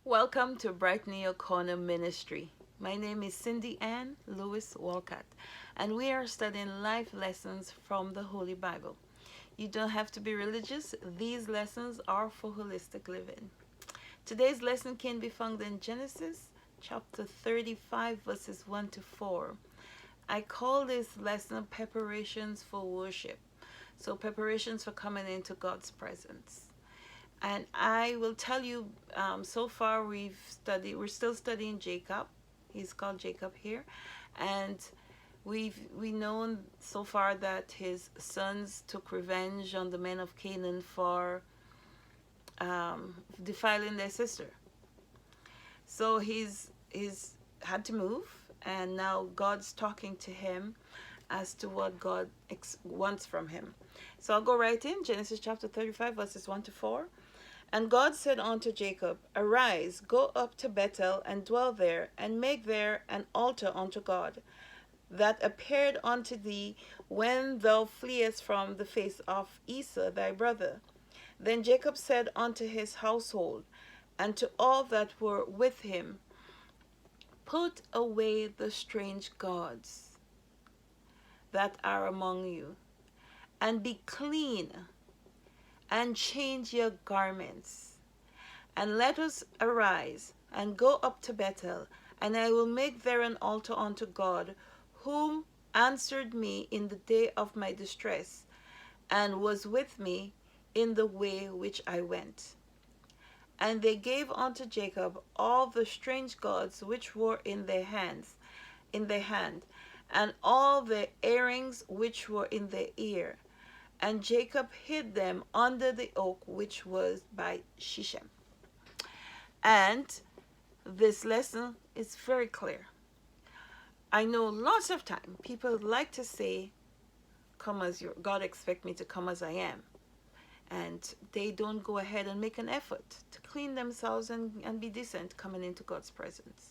Welcome to Brightening Your Corner Ministry. My name is Cindy Ann Lewis Walcott, and we are studying life lessons from the Holy Bible. You don't have to be religious, these lessons are for holistic living. Today's lesson can be found in Genesis chapter 35, verses 1 to 4. I call this lesson Preparations for Worship. So, preparations for coming into God's presence. And I will tell you, so far we're still studying Jacob. He's called Jacob here. And we known so far that his sons took revenge on the men of Canaan for defiling their sister. So he's had to move, and now God's talking to him as to what God wants from him. So I'll go right in Genesis chapter 35, verses 1 to 4. And God said unto Jacob, Arise, go up to Bethel, and dwell there, and make there an altar unto God, that appeared unto thee when thou fleest from the face of Esau thy brother. Then Jacob said unto his household, and to all that were with him, Put away the strange gods that are among you, and be clean, and change your garments. And let us arise, and go up to Bethel, and I will make there an altar unto God, whom answered me in the day of my distress, and was with me in the way which I went. And they gave unto Jacob all the strange gods which were in their hand, and all the earrings which were in their ear. And Jacob hid them under the oak which was by Shechem. And this lesson is very clear. I know lots of time people like to say, come as you God expect me to come as I am. And they don't go ahead and make an effort to clean themselves and be decent coming into God's presence.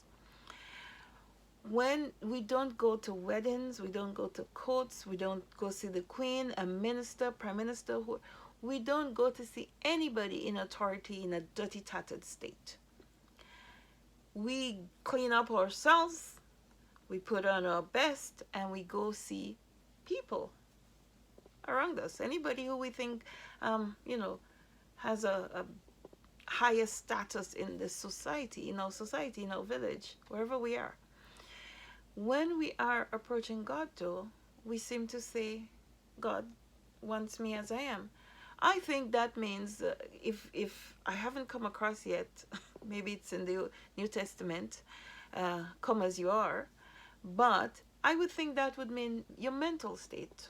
When we don't go to weddings, we don't go to courts, we don't go see the queen, a minister, prime minister, we don't go to see anybody in authority in a dirty, tattered state. We clean up ourselves, we put on our best, and we go see people around us. Anybody who we think, has a higher status in this society, in our village, wherever we are. When we are approaching God, though, we seem to say, God wants me as I am. I think that means if I haven't come across yet, maybe it's in the New Testament, come as you are, but I would think that would mean your mental state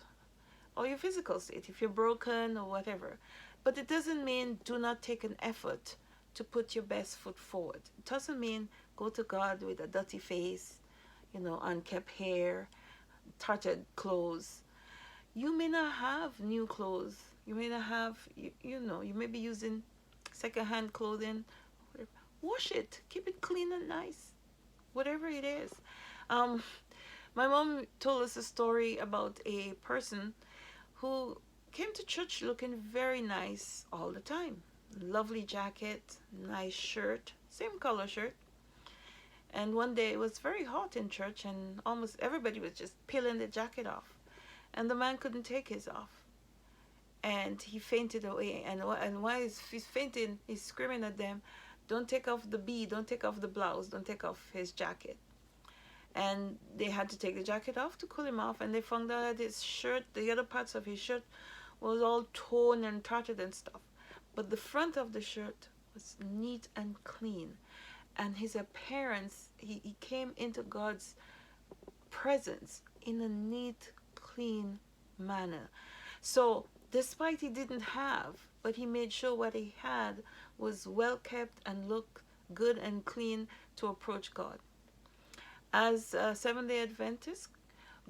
or your physical state, if you're broken or whatever. But it doesn't mean do not take an effort to put your best foot forward. It doesn't mean go to God with a dirty face, unkept hair, tattered clothes. You may not have new clothes. You may not have, you may be using secondhand clothing. Wash it. Keep it clean and nice. Whatever it is. My mom told us a story about a person who came to church looking very nice all the time. Lovely jacket, nice shirt, same color shirt. And one day it was very hot in church, and almost everybody was just peeling the jacket off. And the man couldn't take his off. And he fainted away. And while he's fainting, he's screaming at them, don't take off the bee, don't take off the blouse, don't take off his jacket. And they had to take the jacket off to cool him off. And they found out that his shirt, the other parts of his shirt, was all torn and tattered and stuff. But the front of the shirt was neat and clean. And his appearance, he came into God's presence in a neat, clean manner. So despite he didn't have, but he made sure what he had was well kept and looked good and clean to approach God. As Seventh-day Adventists,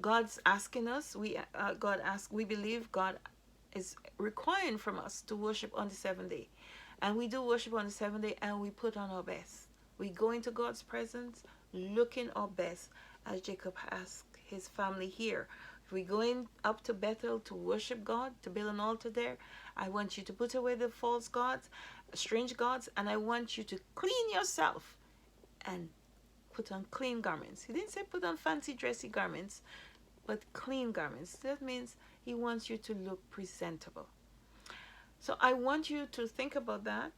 God's asking us, we believe God is requiring from us to worship on the seventh day. And we do worship on the seventh day, and we put on our best. We go into God's presence looking our best, as Jacob asked his family here. If we're going up to Bethel to worship God, to build an altar there, I want you to put away the false gods strange gods, and I want you to clean yourself and put on clean garments. He didn't say put on fancy dressy garments, but clean garments. That means he wants you to look presentable. So I want you to think about that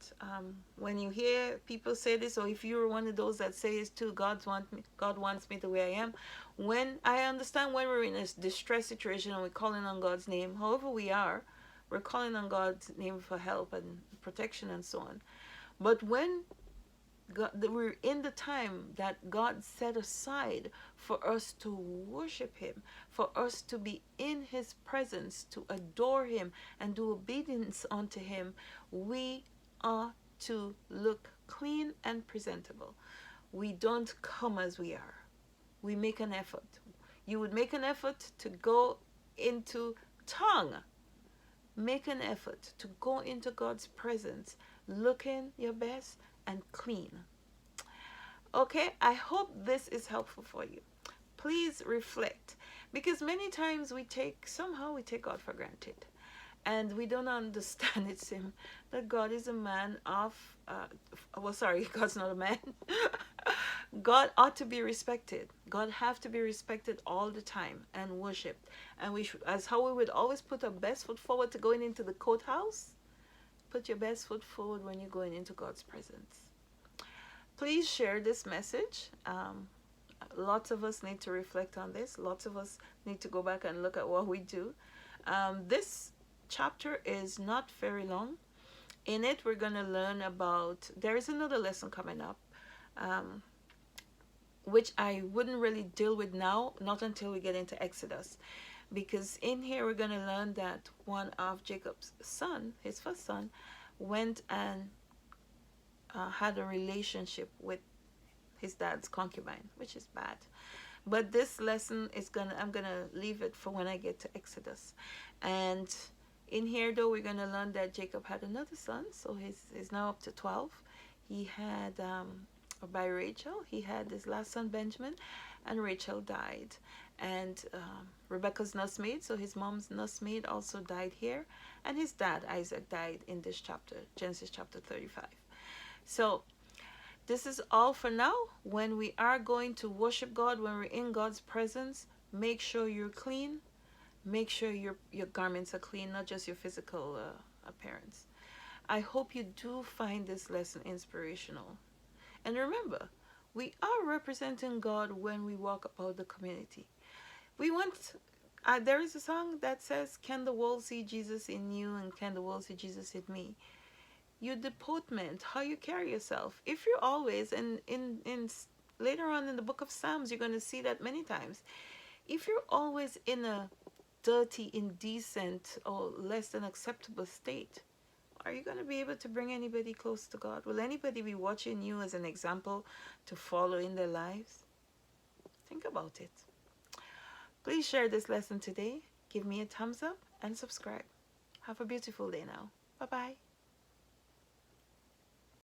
when you hear people say this, or if you're one of those that says too, God wants me the way I am. When I understand when we're in a distress situation and we're calling on God's name, however we are, we're calling on God's name for help and protection and so on. But when we're in the time that God set aside for us to worship him, for us to be in his presence, to adore him and do obedience unto him, we are to look clean and presentable. We don't come as we are. We make an effort. You would make an effort to go into tongue. Make an effort to go into God's presence, looking your best and clean. Okay, I hope this is helpful for you. Please reflect, because many times we take God for granted, and we don't understand it's him that God is a man of God's not a man. God ought to be respected. God have to be respected all the time and worshipped. And we should, as how we would always put our best foot forward to going into the courthouse, put your best foot forward when you're going into God's presence. Please share this message. Lots of us need to reflect on this. Lots of us need to go back and look at what we do. This chapter is not very long. In it, we're going to learn about, there is another lesson coming up, which I wouldn't really deal with now, not until we get into Exodus. Because in here, we're going to learn that one of Jacob's son, his first son, went and had a relationship with his dad's concubine, which is bad. But this lesson is I'm gonna leave it for when I get to Exodus. And in here though, we're gonna learn that Jacob had another son, so he's now up to 12. He had by Rachel, he had his last son Benjamin, and Rachel died. And Rebecca's nursemaid, so his mom's nursemaid, also died here, and his dad Isaac died in this chapter, Genesis chapter 35. So this is all for now. When we are going to worship God, when we're in God's presence, make sure you're clean. Make sure your garments are clean, not just your physical appearance. I hope you do find this lesson inspirational. And remember, we are representing God when we walk about the community. We want, there is a song that says, can the world see Jesus in you, and can the world see Jesus in me? Your deportment, how you carry yourself. If you're always, and in later on in the book of Psalms, you're going to see that many times. If you're always in a dirty, indecent, or less than acceptable state, are you going to be able to bring anybody close to God? Will anybody be watching you as an example to follow in their lives? Think about it. Please share this lesson today. Give me a thumbs up and subscribe. Have a beautiful day now. Bye-bye.